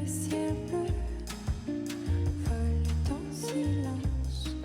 le ciel bleu vole en silence.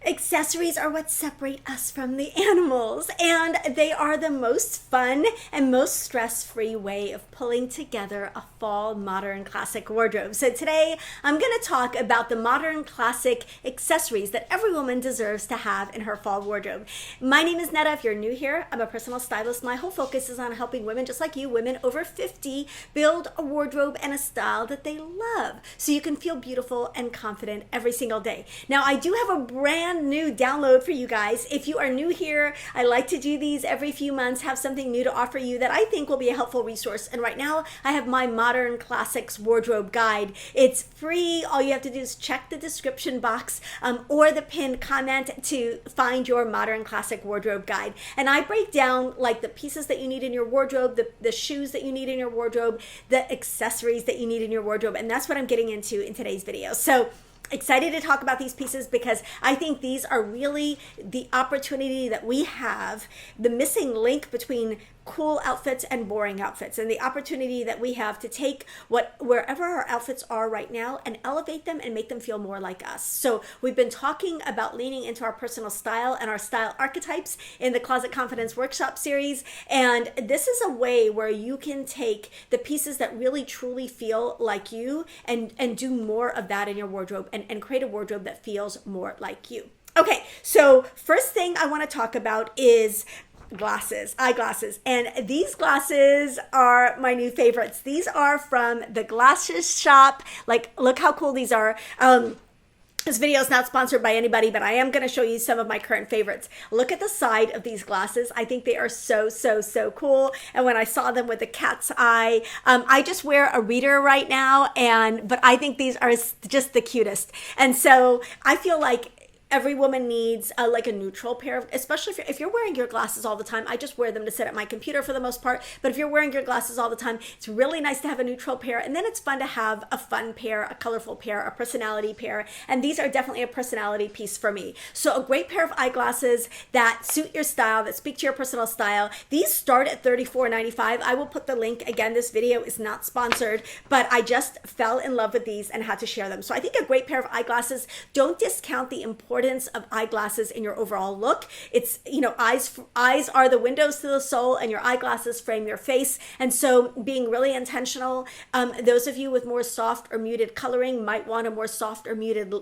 Accessories are what separate us from the animals, and they are the most fun and most stress-free way of pulling together a fall modern classic wardrobe. So today I'm going to talk about the modern classic accessories that every woman deserves to have in her fall wardrobe. My name is Netta. If you're new here, I'm a personal stylist. My whole focus is on helping women just like you, women over 50, build a wardrobe and a style that they love so you can feel beautiful and confident every single day. Now, I do have a brand new download for you guys. If you are new here, I like to do these every few months, have something new to offer you that I think will be a helpful resource. And right now I have my Modern Classics Wardrobe Guide. It's free. All you have to do is check the description box or the pinned comment to find your Modern Classic Wardrobe Guide. And I break down like the pieces that you need in your wardrobe, the shoes that you need in your wardrobe, the accessories that you need in your wardrobe. And that's what I'm getting into in today's video. So excited to talk about these pieces because I think these are really the opportunity that we have, the missing link between cool outfits and boring outfits, and the opportunity that we have to take wherever our outfits are right now and elevate them and make them feel more like us. So we've been talking about leaning into our personal style and our style archetypes in the Closet Confidence Workshop series, and this is a way where you can take the pieces that really truly feel like you and do more of that in your wardrobe and create a wardrobe that feels more like you. Okay, so first thing I want to talk about is eyeglasses. And these glasses are my new favorites. These are from the Glasses Shop. Like, look how cool these are. This video is not sponsored by anybody, but I am going to show you some of my current favorites. Look at the side of these glasses. I think they are so cool. And when I saw them with the cat's eye, I just wear a reader right now, but I think these are just the cutest. And so I feel like every woman needs like a neutral pair of, especially if you're wearing your glasses all the time. I just wear them to sit at my computer for the most part. But if you're wearing your glasses all the time, it's really nice to have a neutral pair. And then it's fun to have a fun pair, a colorful pair, a personality pair. And these are definitely a personality piece for me. So a great pair of eyeglasses that suit your style, that speak to your personal style. These start at $34.95. I will put the link. Again, this video is not sponsored, but I just fell in love with these and had to share them. So I think a great pair of eyeglasses. Don't discount the importance of eyeglasses in your overall look. It's, eyes are the windows to the soul, and your eyeglasses frame your face. And so being really intentional, those of you with more soft or muted coloring might want a more soft or muted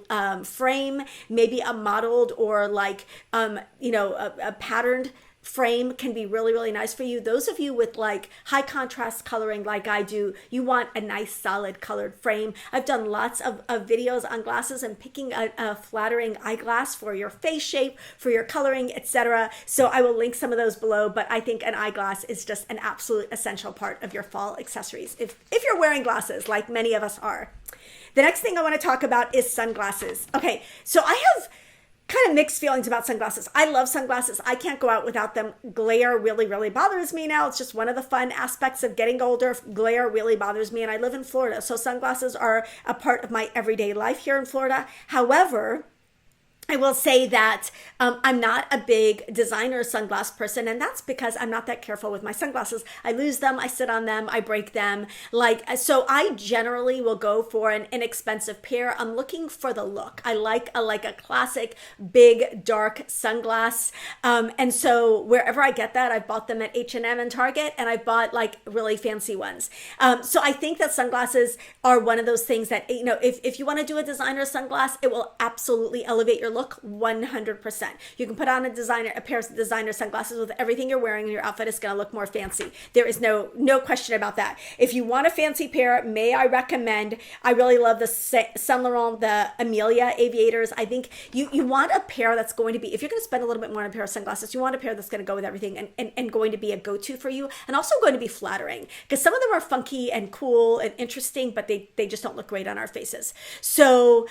frame, maybe a modeled or like, a patterned frame can be really nice for you. Those of you with like high contrast coloring like I do, you want a nice solid colored frame. I've done lots of videos on glasses and picking a flattering eyeglass for your face shape, for your coloring, etc. So I will link some of those below, but I think an eyeglass is just an absolute essential part of your fall accessories if you're wearing glasses like many of us are. The next thing I want to talk about is sunglasses. Okay, so I have kind of mixed feelings about sunglasses. I love sunglasses. I can't go out without them. Glare really bothers me now. It's just one of the fun aspects of getting older. Glare really bothers me, and I live in Florida, so sunglasses are a part of my everyday life here in Florida. However, I will say that I'm not a big designer sunglass person, and that's because I'm not that careful with my sunglasses. I lose them, I sit on them, I break them. So I generally will go for an inexpensive pair. I'm looking for the look. I like a classic big dark sunglass. And so wherever I get that, I've bought them at H&M and Target, and I've bought like really fancy ones. So I think that sunglasses are one of those things that, if you want to do a designer sunglass, it will absolutely elevate your look 100%. You can put on a pair of designer sunglasses with everything you're wearing, and your outfit is going to look more fancy. There is no question about that. If you want a fancy pair, may I recommend, I really love the Saint Laurent, the Amelia Aviators. I think you want a pair that's going to be, if you're going to spend a little bit more on a pair of sunglasses, you want a pair that's going to go with everything and going to be a go-to for you, and also going to be flattering, because some of them are funky and cool and interesting, but they just don't look great on our faces. So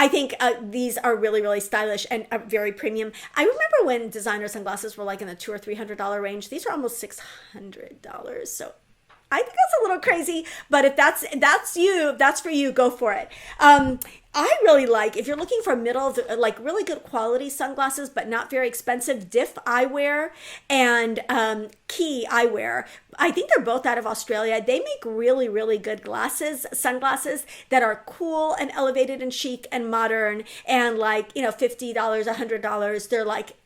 I think these are really stylish and very premium. I remember when designer sunglasses were like in the $200 or $300 range. These are almost $600. So I think that's a little crazy, but if that's for you, go for it. I really like, if you're looking for like really good quality sunglasses, but not very expensive, Diff Eyewear and Key Eyewear I think they're both out of Australia. They make really, really good sunglasses that are cool and elevated and chic and modern and like, $50, $100. They're like,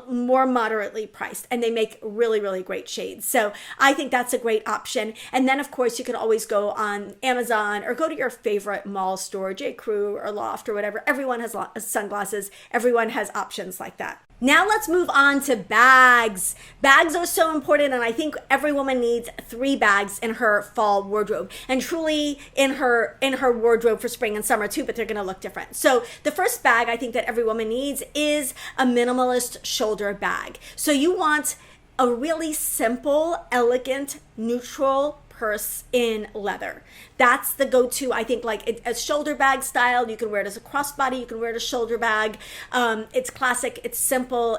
more moderately priced, and they make really, really great shades. So I think that's a great option. And then of course you can always go on Amazon or go to your favorite mall store, J. Crew or Loft or whatever. Everyone has sunglasses. Everyone has options like that. Now let's move on to bags. Bags are so important, and I think every woman needs 3 bags in her fall wardrobe, and truly in her wardrobe for spring and summer too, but they're gonna look different. So the first bag I think that every woman needs is a minimalist shoulder bag. So you want a really simple, elegant, neutral purse in leather. That's the go-to. I think like a shoulder bag style. You can wear it as a crossbody. You can wear it as a shoulder bag. It's classic. It's simple.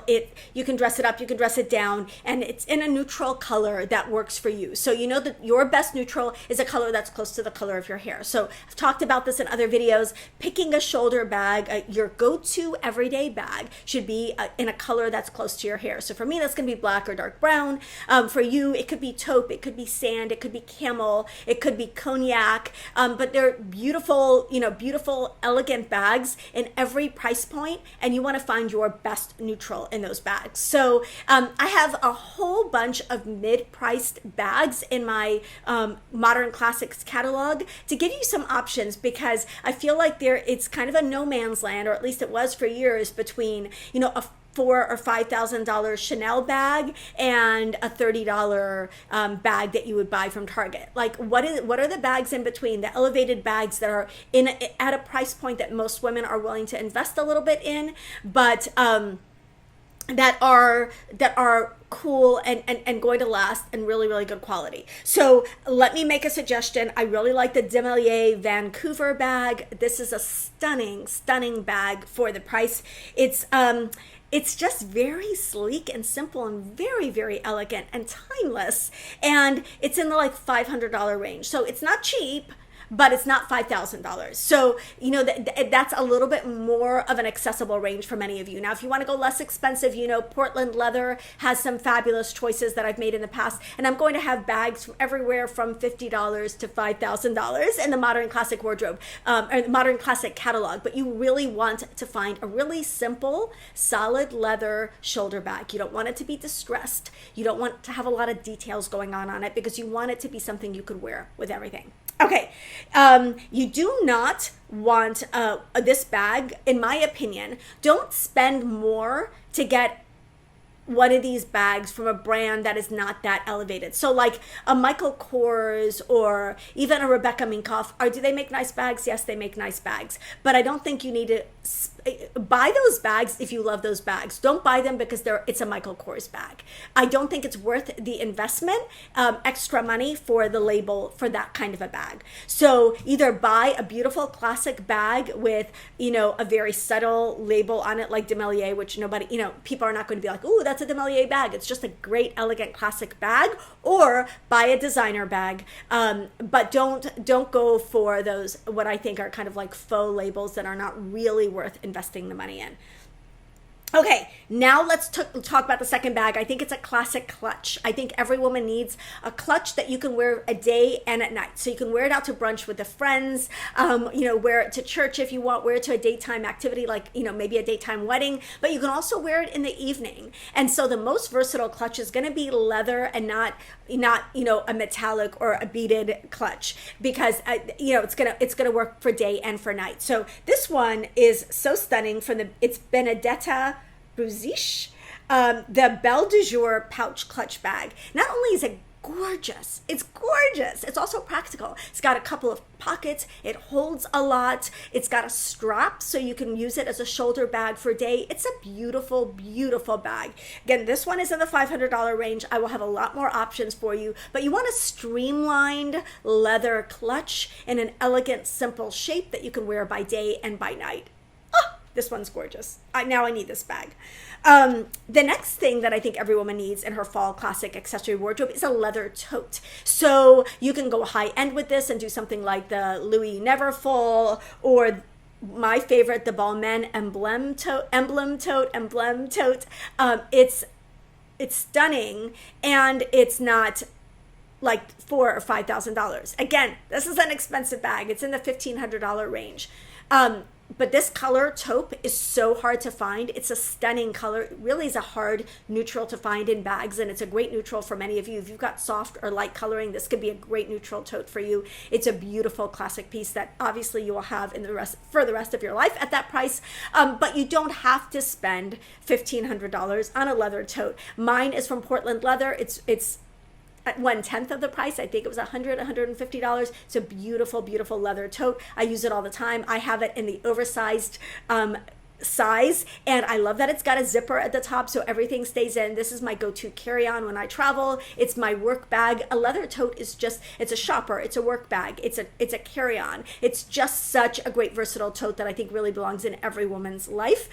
You can dress it up. You can dress it down, and it's in a neutral color that works for you. So you know that your best neutral is a color that's close to the color of your hair. So I've talked about this in other videos. Picking a shoulder bag, your go-to everyday bag, should be in a color that's close to your hair. So for me, that's going to be black or dark brown. For you, it could be taupe. It could be sand. It could be camel. It could be cognac. But they're beautiful, beautiful, elegant bags in every price point, and you want to find your best neutral in those bags. So I have a whole bunch of mid-priced bags in my Modern Classics catalog to give you some options, because I feel like it's kind of a no man's land, or at least it was for years, between a $4,000 or $5,000 Chanel bag and a $30 bag that you would buy from Target. Like, what are the bags in between? The elevated bags that are at a price point that most women are willing to invest a little bit in, but that are cool and going to last, and really, really good quality. So let me make a suggestion. I really like the Demelier Vancouver bag. This is a stunning, stunning bag for the price. It's just very sleek and simple and very, very elegant and timeless. And it's in the like $500 range. So it's not cheap, but it's not $5,000. So, that's a little bit more of an accessible range for many of you. Now, if you want to go less expensive, Portland leather has some fabulous choices that I've made in the past. And I'm going to have bags from everywhere from $50 to $5,000 in the Modern Classic wardrobe, or the Modern Classic catalog. But you really want to find a really simple, solid leather shoulder bag. You don't want it to be distressed. You don't want to have a lot of details going on it, because you want it to be something you could wear with everything. Okay, you do not want this bag, in my opinion. Don't spend more to get one of these bags from a brand that is not that elevated. So like a Michael Kors or even a Rebecca Minkoff, do they make nice bags? Yes, they make nice bags. But I don't think you need to buy those bags if you love those bags. Don't buy them because it's a Michael Kors bag. I don't think it's worth the investment, extra money for the label for that kind of a bag. So either buy a beautiful classic bag with, a very subtle label on it like Demelier, which people are not going to be like, ooh, that's a Demelier bag. It's just a great, elegant, classic bag. Or buy a designer bag, but don't go for those, what I think are kind of like faux labels that are not really worth investing the money in. Okay, now let's talk about the second bag. I think it's a classic clutch. I think every woman needs a clutch that you can wear a day and at night. So you can wear it out to brunch with the friends, wear it to church if you want, wear it to a daytime activity like, maybe a daytime wedding, but you can also wear it in the evening. And so the most versatile clutch is going to be leather and not a metallic or a beaded clutch, because it's gonna work for day and for night. So this one is so stunning. It's Benedetta Brusiche, the Belle de Jour pouch clutch bag. Not only is it gorgeous, it's also practical. It's got a couple of pockets, it holds a lot, it's got a strap so you can use it as a shoulder bag for day. It's a beautiful, beautiful bag. Again, this one is in the $500 range. I will have a lot more options for you, but you want a streamlined leather clutch in an elegant, simple shape that you can wear by day and by night. This one's gorgeous. Now I need this bag. The next thing that I think every woman needs in her fall classic accessory wardrobe is a leather tote. So you can go high end with this and do something like the Louis Neverfull, or my favorite, the Balmain Emblem Tote. It's stunning, and it's not like $4,000 or $5,000. Again, this is an expensive bag. It's in the $1,500 range. But this color, taupe, is so hard to find. It's a stunning color. It really is a hard neutral to find in bags, and it's a great neutral for many of you. If you've got soft or light coloring, this could be a great neutral tote for you. It's a beautiful classic piece that obviously you will have for the rest of your life at that price. But you don't have to spend $1,500 on a leather tote. Mine is from Portland Leather. It's at 1/10 of the price. I think it was $150. It's a beautiful, beautiful leather tote. I use it all the time. I have it in the oversized size, and I love that it's got a zipper at the top so everything stays in. This is my go-to carry-on when I travel. It's my work bag. A leather tote is just, it's a shopper, it's a work bag, it's a carry-on. It's just such a great versatile tote that I think really belongs in every woman's life.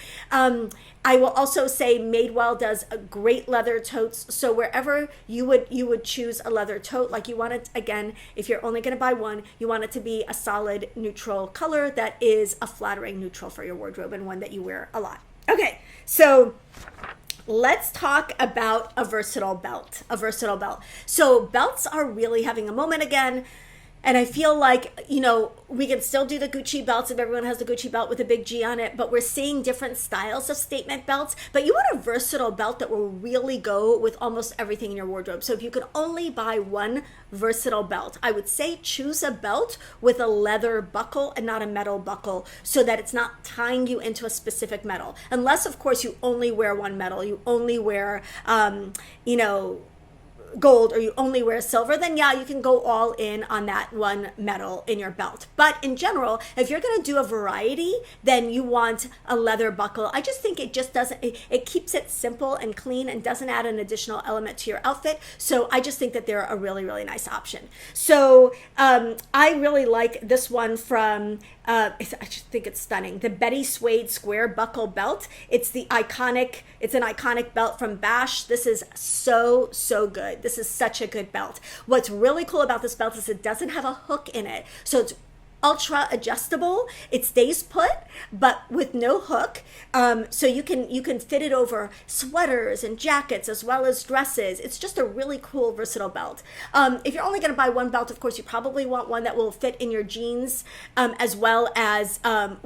I will also say Madewell does a great leather totes. So wherever you would choose a leather tote, like you want it, again, if you're only going to buy one, you want it to be a solid neutral color that is a flattering neutral for your wardrobe and one that you wear a lot. Okay, so let's talk about a versatile belt. So belts are really having a moment again. And I feel like, you know, we can still do the Gucci belts if everyone has the Gucci belt with a big G on it, but we're seeing different styles of statement belts. But you want a versatile belt that will really go with almost everything in your wardrobe. So if you could only buy one versatile belt, I would say choose a belt with a leather buckle and not a metal buckle, so that it's not tying you into a specific metal. Unless, of course, you only wear one metal, you only wear, gold, or you only wear silver, then yeah, you can go all in on that one metal in your belt. But in general, if you're going to do a variety, then you want a leather buckle. I just think it just doesn't, it keeps it simple and clean and doesn't add an additional element to your outfit. So I just think that they're a really, really nice option. So I really like this one from, I just think it's stunning. The Betty Suede square buckle belt. It's an iconic belt from Bash. This is so good. This is such a good belt. What's really cool about this belt is it doesn't have a hook in it. So it's ultra adjustable. It stays put, but with no hook. So you can fit it over sweaters and jackets as well as dresses. It's just a really cool, versatile belt. If you're only going to buy one belt, of course, you probably want one that will fit in your jeans, as well as to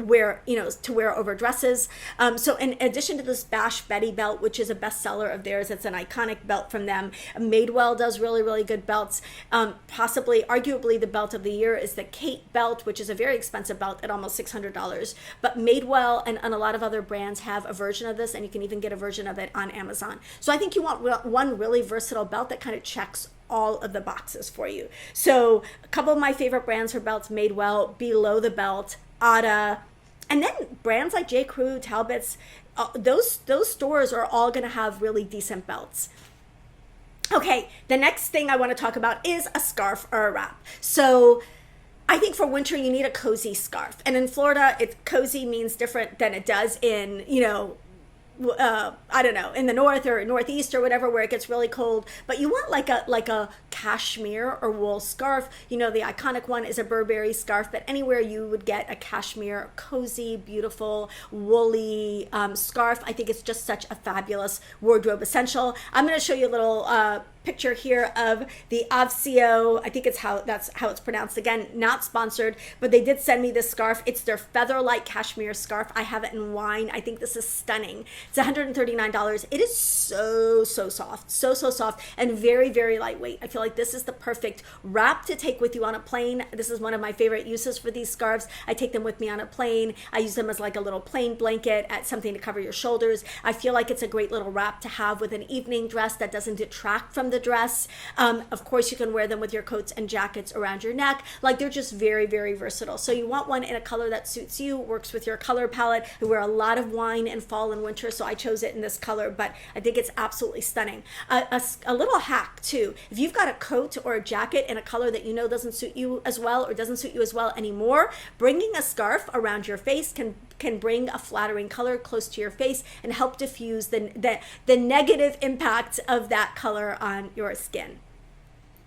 wear over dresses. So in addition to this Bash Betty belt, which is a bestseller of theirs, it's an iconic belt from them. Madewell does really, really good belts. Arguably the belt of the year is the Kate belt, which is a very expensive belt at almost $600. But Madewell and a lot of other brands have a version of this, and you can even get a version of it on Amazon. So I think you want one really versatile belt that kind of checks all of the boxes for you. So a couple of my favorite brands for belts: Madewell, Below the Belt, Ada, and then brands like J. Crew, Talbot's. Those stores are all going to have really decent belts. Okay, the next thing I want to talk about is a scarf or a wrap. So I think for winter, you need a cozy scarf. And in Florida, cozy means different than it does in, in the north or northeast or whatever, where it gets really cold. But you want like a cashmere or wool scarf. The iconic one is a Burberry scarf, but anywhere you would get a cashmere, cozy, beautiful, woolly scarf. I think it's just such a fabulous wardrobe essential. I'm going to show you a little picture here of the Avcio. I think that's how it's pronounced. Again, not sponsored, but they did send me this scarf. It's their Featherlight cashmere scarf. I have it in wine. I think this is stunning. It's $139. It is so soft, so soft, and very, very lightweight. I feel like this is the perfect wrap to take with you on a plane. This is one of my favorite uses for these scarves. I take them with me on a plane. I use them as like a little plane blanket, at something to cover your shoulders. I feel like it's a great little wrap to have with an evening dress that doesn't detract from the dress. Of course, you can wear them with your coats and jackets around your neck. Like, they're just very, very versatile. So you want one in a color that suits you, works with your color palette. I wear a lot of wine in fall and winter, so I chose it in this color, but I think it's absolutely stunning. A little hack too: if you've got a coat or a jacket in a color that doesn't suit you as well, or doesn't suit you as well anymore, bringing a scarf around your face can bring a flattering color close to your face and help diffuse the negative impact of that color on your skin.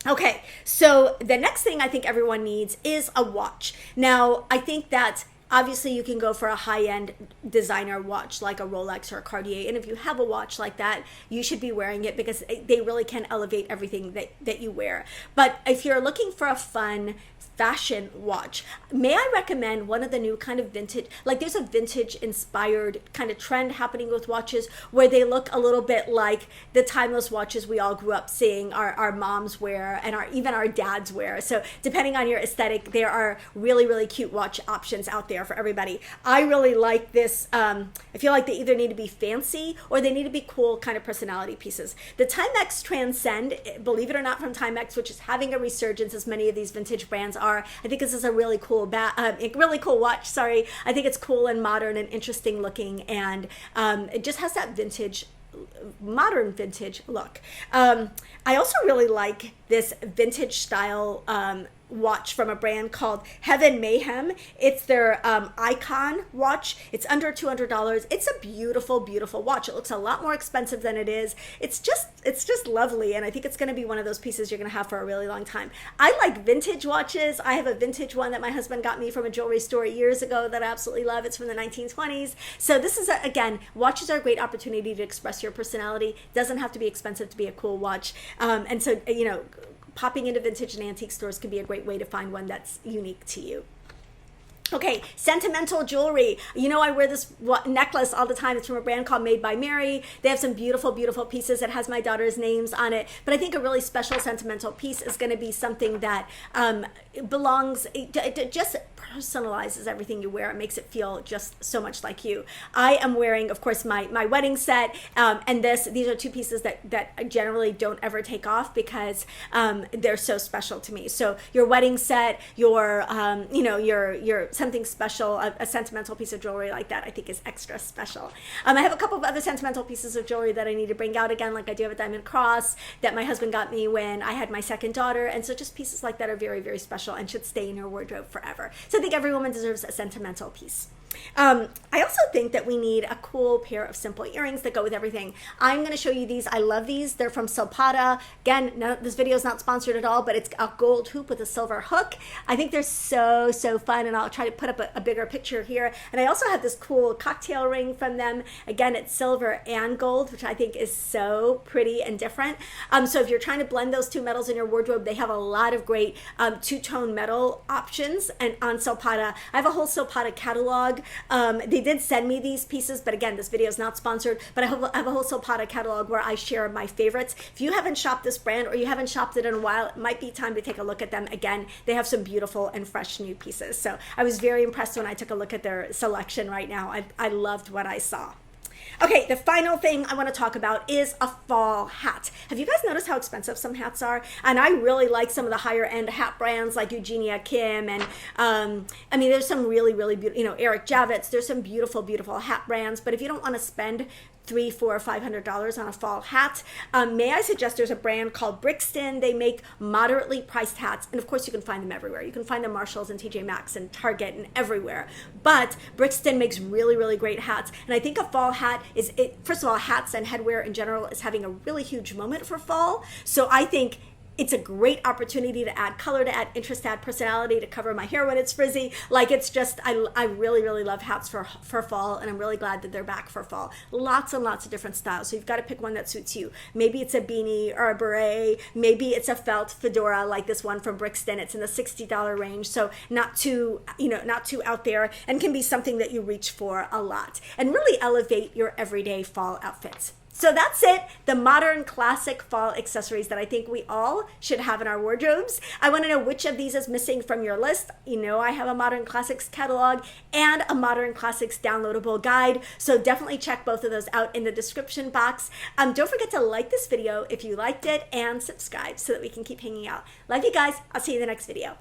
Okay, so the next thing I think everyone needs is a watch. Now, I think that Obviously, you can go for a high-end designer watch like a Rolex or a Cartier. And if you have a watch like that, you should be wearing it because they really can elevate everything that you wear. But if you're looking for a fun fashion watch, may I recommend one of the new kind of vintage, like there's a vintage inspired kind of trend happening with watches where they look a little bit like the timeless watches we all grew up seeing our moms wear and even our dads wear. So depending on your aesthetic, there are really, really cute watch options out there for everybody. I really like this. I feel like they either need to be fancy or they need to be cool kind of personality pieces. The Timex Transcend, believe it or not, from Timex, which is having a resurgence as many of these vintage brands are. I think this is a really cool watch. Sorry, I think it's cool and modern and interesting looking, and it just has that vintage, modern vintage look. I also really like this vintage style watch from a brand called Heaven Mayhem. It's their Icon watch. It's under $200. It's a beautiful, beautiful watch. It looks a lot more expensive than it is. It's just lovely, and I think it's going to be one of those pieces you're going to have for a really long time. I like vintage watches. I have a vintage one that my husband got me from a jewelry store years ago that I absolutely love. It's from the 1920s. So this is, again, watches are a great opportunity to express your personality. It doesn't have to be expensive to be a cool watch. And so, you know, popping into vintage and antique stores can be a great way to find one that's unique to you. Okay, Sentimental Jewelry. You know, I wear this necklace all the time. It's from a brand called Made by Mary. They have some beautiful, beautiful pieces. It has my daughter's names on it. But I think a really special sentimental piece is going to be something that belongs, it just personalizes everything you wear. It makes it feel just so much like you. I am wearing, of course, my wedding set, and these are two pieces that I generally don't ever take off because they're so special to me. So your wedding set, your something special, a sentimental piece of jewelry like that, I think is extra special. I have a couple of other sentimental pieces of jewelry that I need to bring out again, like I do have a diamond cross that my husband got me when I had my second daughter, and so just pieces like that are very, very special and should stay in your wardrobe forever. So I think every woman deserves a sentimental piece. I also think that we need a cool pair of simple earrings that go with everything. I'm going to show you these. I love these. They're from Silpada. Again, this video is not sponsored at all, but it's a gold hoop with a silver hook. I think they're so, so fun, and I'll try to put up a bigger picture here. And I also have this cool cocktail ring from them. Again, it's silver and gold, which I think is so pretty and different. So if you're trying to blend those two metals in your wardrobe, they have a lot of great two-tone metal options and on Silpada. I have a whole Silpada catalog. They did send me these pieces, but again, this video is not sponsored, but I have a whole Silpada catalog where I share my favorites. If you haven't shopped this brand or you haven't shopped it in a while, it might be time to take a look at them again. They have some beautiful and fresh new pieces. So I was very impressed when I took a look at their selection right now. I loved what I saw. Okay, the final thing I want to talk about is a fall hat. Have you guys noticed how expensive some hats are? And I really like some of the higher end hat brands like Eugenia Kim and I mean, there's some really, really beautiful, Eric Javits. There's some beautiful, beautiful hat brands. But if you don't want to spend $300, $400, $500 on a fall hat, may I suggest there's a brand called Brixton. They make moderately priced hats, and of course you can find them everywhere. You can find them Marshalls and TJ Maxx and Target and everywhere. But Brixton makes really, really great hats, and I think a fall hat first of all, hats and headwear in general is having a really huge moment for fall. So I think it's a great opportunity to add color, to add interest, to add personality, to cover my hair when it's frizzy. Like, it's just, I really, really love hats for fall, and I'm really glad that they're back for fall. Lots and lots of different styles. So you've got to pick one that suits you. Maybe it's a beanie or a beret. Maybe it's a felt fedora like this one from Brixton. It's in the $60 range. So not too out there, and can be something that you reach for a lot and really elevate your everyday fall outfits. So that's it, the modern classic fall accessories that I think we all should have in our wardrobes. I want to know which of these is missing from your list. You know, I have a Modern Classics catalog and a Modern Classics downloadable guide, so definitely check both of those out in the description box. Don't forget to like this video if you liked it and subscribe so that we can keep hanging out. Love you guys. I'll see you in the next video.